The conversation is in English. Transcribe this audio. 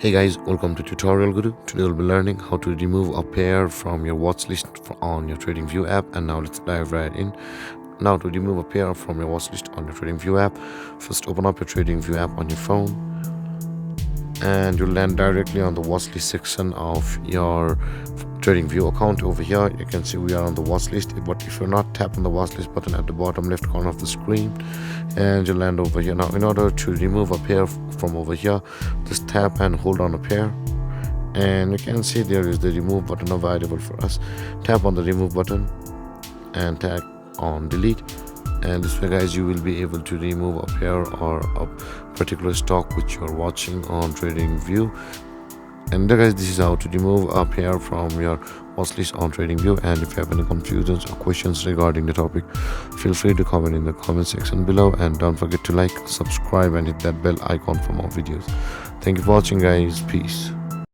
Hey guys, welcome to Tutorial Guru. Today we'll be learning how to remove a pair from your watch list on your TradingView app. And now let's dive right in. Now to remove a pair from your watch list on your TradingView app, first open up your TradingView app on your phone and you'll land directly on the watch list section of your TradingView account. Over here you can see we are on the watch list, but if you're not, tap on the watch list button at the bottom left corner of the screen and you'll land over here. Now in order to remove a pair from over here, just tap and hold on a pair and you can see there is the remove button available for us. Tap on the remove button and tap on delete, and this way guys you will be able to remove a pair or a particular stock which you're watching on TradingView. And guys, this is how to remove a pair from your watch list on TradingView. And if you have any confusions or questions regarding the topic, feel free to comment in the comment section below, and don't forget to like, subscribe and hit that bell icon for more videos. Thank you for watching guys. Peace.